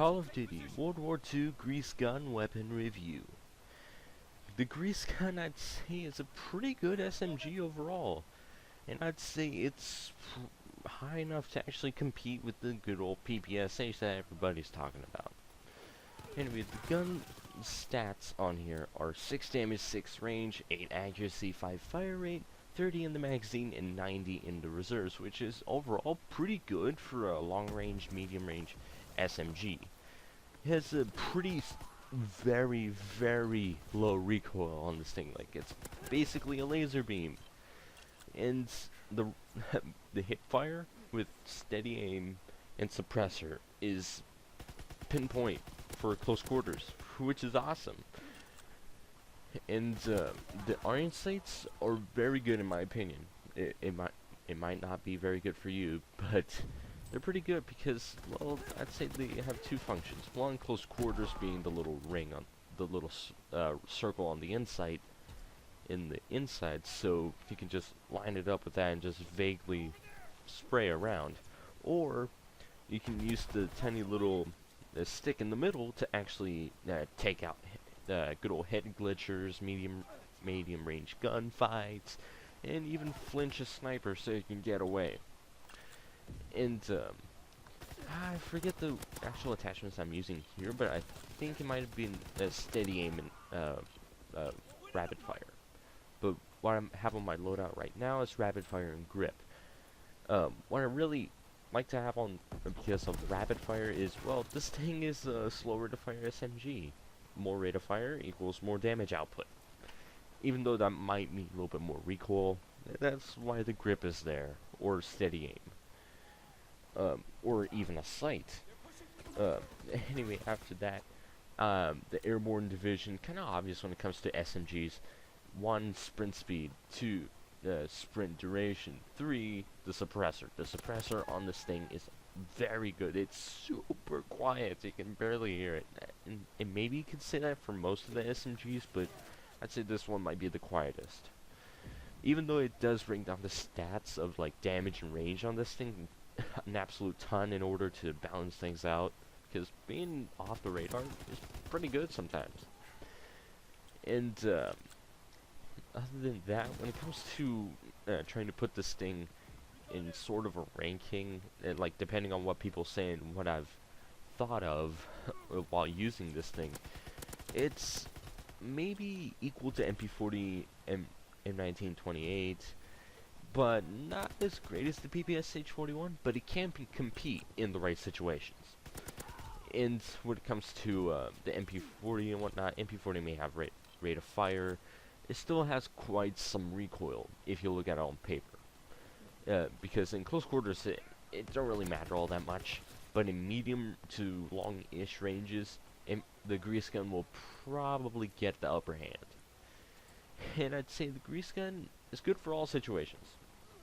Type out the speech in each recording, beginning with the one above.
Call of Duty World War II Grease Gun Weapon Review. The Grease Gun, I'd say, is a pretty good SMG overall, and I'd say it's high enough to actually compete with the good old PPSH that everybody's talking about. Anyway, the gun stats on here are 6 damage, 6 range, 8 accuracy, 5 fire rate, 30 in the magazine, and 90 in the reserves, which is overall pretty good for a long-range, medium-range SMG. It has a pretty, very, very low recoil on this thing. Like, it's basically a laser beam. And the the hip fire with steady aim and suppressor is pinpoint for close quarters, which is awesome. And the iron sights are very good in my opinion. It might not be very good for you, but they're pretty good because, well, I'd say they have two functions. One, close quarters, being the little ring on the little circle on the inside. So you can just line it up with that and just vaguely spray around, or you can use the tiny little stick in the middle to actually take out good old head glitchers, medium range gunfights, and even flinch a sniper so you can get away. And I forget the actual attachments I'm using here, but I think it might have been a steady aim and rapid fire. But what I have on my loadout right now is rapid fire and grip. What I really like to have on because of rapid fire is, well, this thing is a slower to fire SMG. More rate of fire equals more damage output. Even though that might mean a little bit more recoil, that's why the grip is there, or steady aim, or even a sight. Anyway, after that, the airborne division, kind of obvious when it comes to SMGs. 1, sprint speed. 2, sprint duration. 3, the suppressor. The suppressor on this thing is very good. It's super quiet. You can barely hear it. And maybe you could say that for most of the SMGs, but I'd say this one might be the quietest. Even though it does bring down the stats of like damage and range on this thing an absolute ton in order to balance things out, because being off the radar is pretty good sometimes. And other than that, when it comes to trying to put this thing in sort of a ranking, like depending on what people say and what I've thought of while using this thing, it's maybe equal to MP40 and M1928, but not as great as the PPSH-41, but it can compete in the right situations. And when it comes to the MP40 and whatnot, MP40 may have rate of fire. It still has quite some recoil if you look at it on paper. Because in close quarters it don't really matter all that much, but in medium to long-ish ranges, the grease gun will probably get the upper hand. And I'd say the grease gun is good for all situations.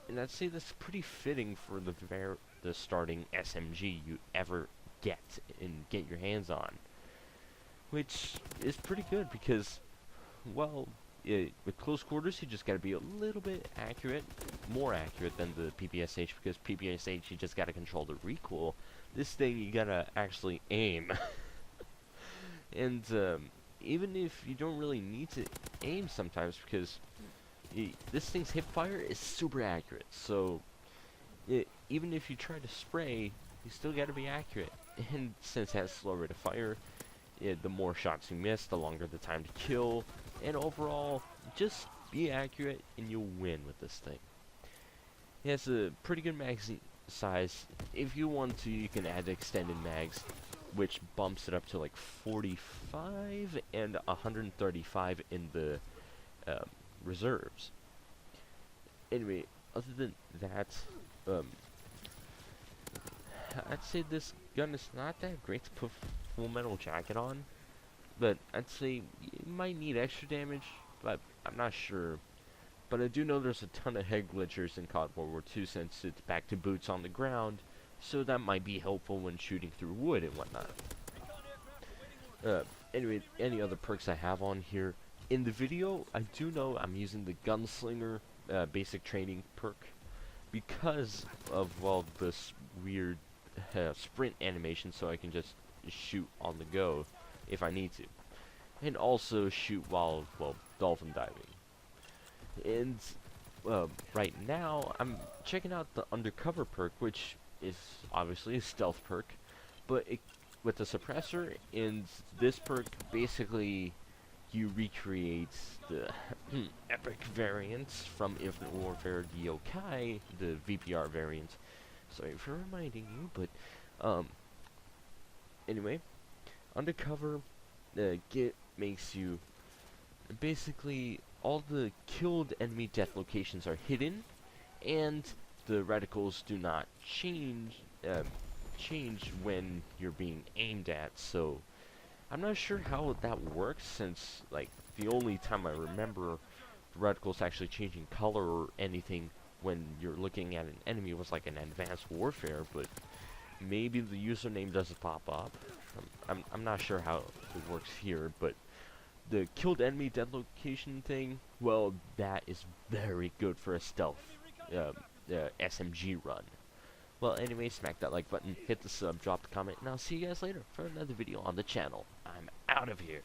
And I'd say that's pretty fitting for the starting SMG you ever get your hands on. Which is pretty good because, well, with close quarters, you just gotta be a little bit accurate, more accurate than the PPSH, because PPSH, you just gotta control the recoil. This thing, you gotta actually aim. And even if you don't really need to aim sometimes, because this thing's hip fire is super accurate, so even if you try to spray, you still gotta be accurate. And since it has slow rate of fire, the more shots you miss, the longer the time to kill. And overall, just be accurate and you'll win with this thing. It has a pretty good magazine size. If you want to, you can add extended mags, which bumps it up to like 45 and 135 in the reserves. Anyway, other than that, I'd say this gun is not that great to put full metal jacket on. But I'd say you might need extra damage, but I'm not sure. But I do know there's a ton of head glitchers in COD World War II since it's back to boots on the ground, so that might be helpful when shooting through wood and whatnot. Anyway, any other perks I have on here. In the video, I do know I'm using the Gunslinger basic training perk because of, well, this weird sprint animation, so I can just shoot on the go if I need to. And also shoot while, well, dolphin diving. And right now, I'm checking out the Undercover Perk, which is obviously a stealth perk, but with the suppressor, and this perk basically you recreate the epic variants from Infinite Warfare WWII, the VPR variant. Sorry for reminding you, but anyway, Undercover makes you basically all the killed enemy death locations are hidden, and the reticles do not change when you're being aimed at. So I'm not sure how that works, since like the only time I remember the reticles actually changing color or anything when you're looking at an enemy was like in Advanced Warfare, but maybe the username doesn't pop up. I'm not sure how it works here, but the killed enemy dead location thing, well, that is very good for a stealth SMG run. Well, anyway, smack that like button, hit the sub, drop the comment, and I'll see you guys later for another video on the channel. I'm out of here.